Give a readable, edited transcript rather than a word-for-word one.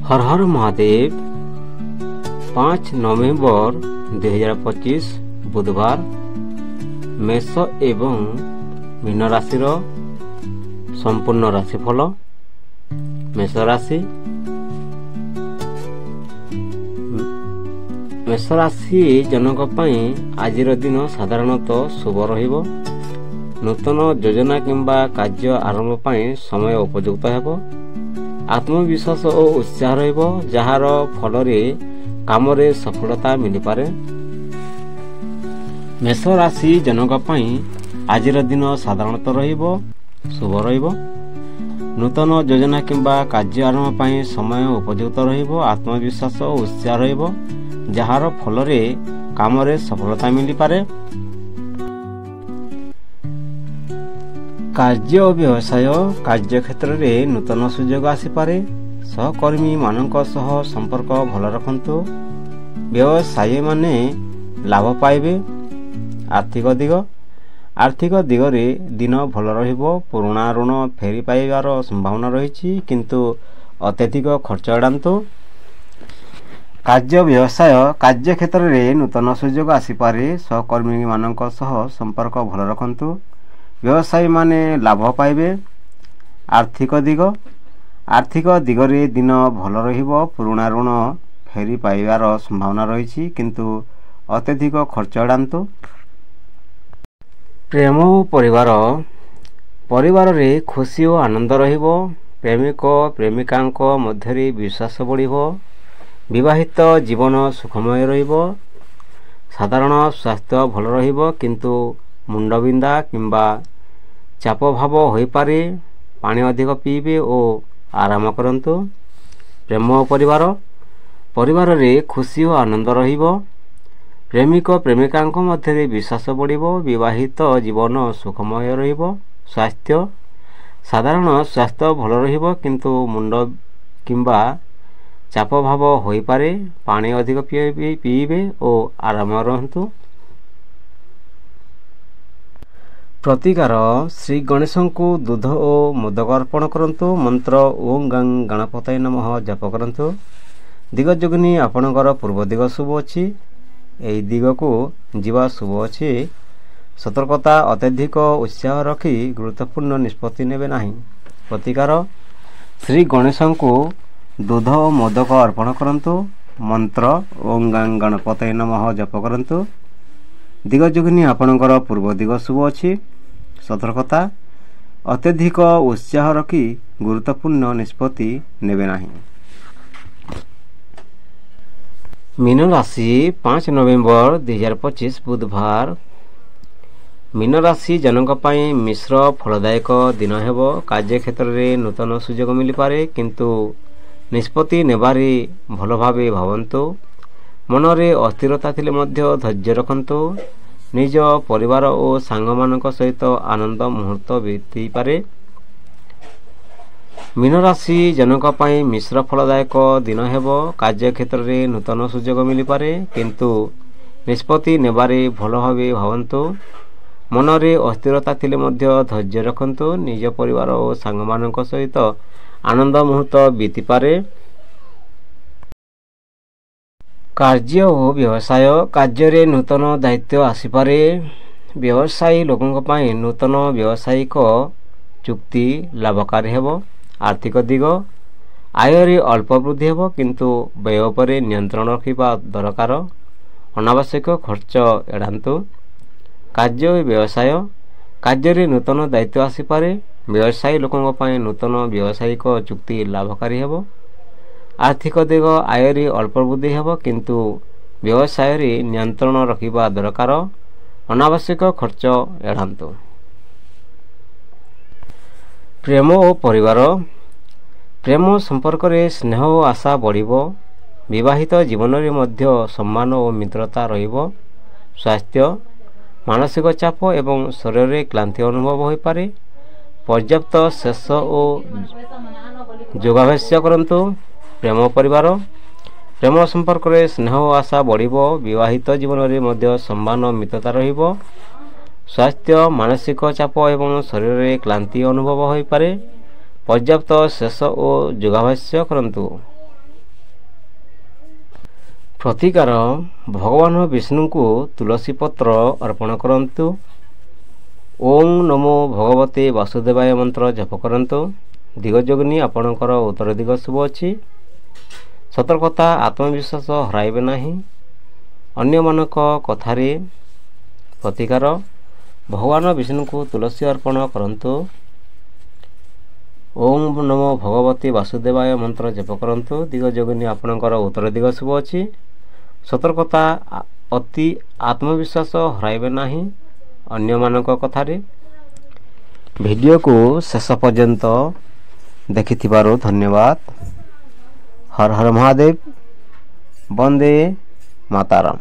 हर हर महादेव। 5 नवेम्बर 2025 बुधवार मेष एवं मीन राशि संपूर्ण राशिफल। मेष राशि जनक आज दिन साधारणतः शुभ रहिबो। नूतन योजना किंबा कार्य आरंभ पाई समय उपयुक्त हेबो। आत्मविश्वास और उत्साह रहिबो, जार फल काम रे सफलता मिल पारे। मेष राशि जनक आज दिन साधारणतः रहिबो, शुभ रहिबो। नूतन योजना किंबा कार्य आरंभ पाई समय उपयुक्त रहिबो। आत्मविश्वास और उत्साह रहिबो, जार फल काम रे सफलता मिल पारे। कार्य और व्यवसाय कार्य क्षेत्र में नूतन सुजोग आसीपारे। सहकर्मी मानक सह संपर्क भल रखंतु। व्यवसायी माने लाभ पाइबे। आर्थिक दिगरे दिन भल रहिबो। पुराना ऋण फेरी पाइबार संभावना रही, किंतु अत्यधिक खर्च एड़ांतु। कार्य व्यवसाय कार्य क्षेत्र में नूतन सुजोग आसीपारे। सहकर्मी मानक सह संपर्क भल रखंतु। व्यवसायी माने लाभ पाइबे। आर्थिक दिगरे दिन भल रहिबो। पुराना ऋण फेरी पाइबार संभावना रही, किंतु अत्यधिक खर्च एड़ांतु। प्रेम परिवार रे खुशी और आनंद रहिबो। प्रेमिक प्रेमिका मध्य विश्वास बढ़िबो। विवाहित जीवन सुखमय रहिबो। साधारण स्वास्थ्य भल रहिबो, किंतु मुंडबिंदा किंबा चाप भाव होई पारे। पानी अधिक पीबे और आराम करंतु। प्रेम परिवार रे खुशी और आनंद रहिबो। प्रेमिक प्रेमिका मध्य विश्वास बढ़िबो। विवाहित जीवन सुखमय रहिबो। स्वास्थ्य साधारण स्वास्थ्य भल रहिबो, किंतु मुंड किंबा चाप भाव होई पारे। पानी अधिक पीबे और आराम रहंतु। प्रतिकार श्री गणेश को दूध और मोदक अर्पण करंतु। मंत्र ओं गं गणपतये नमः जप करंतु। दिग जोगिनी आपणकर पूर्व दिग शुभ अच्छी। यही दिग को जीवा शुभ अच्छी। सतर्कता अत्यधिक उत्साह रखी गुरुत्वपूर्ण निष्पत्ति नेबे नहीं। प्रतिकार श्री गणेश को दूध और मोदक अर्पण करंतु। मंत्र ओं गं गणपतये नमः जप करंतु। दिग जोगिनी आपणकर पूर्व दिग शुभ अच्छी। सतर्कता अत्यधिक उत्साह रखी गुरुत्वपूर्ण निष्पत्ति नेबे नहीं। मीन राशि 5 नवेम्बर 2025 बुधवार मीन राशि जनक पाई मिश्र फलदायक दिन हेबो। कार्य क्षेत्र में नूतन सुजोग मिल पारे, किंतु निष्पत्ति नेबारे भल भावे भावंतु। मनरे अस्थिरता थिले मध्य धैर्य रखंतु। निज परिवार और सांग मानक सहित आनंद मुहूर्त बीती पारे। मीन राशि जनक पाई मिश्र फलदायक दिन हेबो। कार्य क्षेत्र में नूतन सुजोग मिल पारे, किंतु निष्पत्ति नेबारे भल भावे भावंतु। मनरे अस्थिरता थिले मध्य धैर्य रखंतु। निज परिवार और सांग मानक सहित आनंद मुहूर्त बीती पारे। कार्य और व्यवसाय कार्य रे नूतन दायित्व आसीपारे। व्यवसायी लोकों पाई नूतन व्यावसायिक चुक्ति लाभकारी हेबो। आर्थिक दिग आय रे अल्प वृद्धि हेबो, किंतु व्यय पर नियंत्रण रखिबा दरकार। अनावश्यक खर्च एड़ांतु। कार्य और व्यवसाय कार्य रे नूतन दायित्व आसीपारे। व्यवसायी लोकों पाई नूतन व्यावसायिक चुक्ति लाभकारी हेबो। आर्थिक दिग आय रे अल्प वृद्धि हेबो, किंतु व्यवसाय रे नियंत्रण रखिबा दरकार। अनावश्यक खर्च एड़ांतु। प्रेम और परिवार प्रेम संपर्क रे स्नेह और आशा बढ़िबो। विवाहित जीवन रे मध्य सम्मान और मित्रता रहिबो। स्वास्थ्य मानसिक चाप एवं शरीर रे क्लांति अनुभव होई पारे। पर्याप्त शेष और योगाभ्यास करंतु। प्रेम परिवार प्रेम संपर्क रे स्नेह और आशा बढ़िबो। विवाहित जीवन रे मध्य सम्मान और मित्रता रहिबो। स्वास्थ्य मानसिक चाप एवं शरीर रे क्लांति अनुभव होई पारे। पर्याप्त शेष और योगाभ्यास करंतु। प्रतिकार भगवान विष्णु को तुलसी पत्र अर्पण करंतु। ओम नमो भगवते वासुदेवाय मंत्र जप करंतु। दिगजोगिनी आपणकर उत्तर दिग शुभ अच्छी। सतर्कता आत्मविश्वास हराइबे नाही। अन्य मानक कथारे प्रतिकार भगवान विष्णु को तुलसी अर्पण करंतु। ओम नमो भगवते वासुदेवाय मंत्र जप करंतु। दिगजोगिनी आपणकर उत्तर दिग शुभ अच्छी। सतर्कता अति आत्मविश्वास हराइबे नाही। अन्य मानक कथारे। वीडियो को शेष पर्यंत देखिथिबारु धन्यवाद। हर हर महादेव। वंदे मातरम।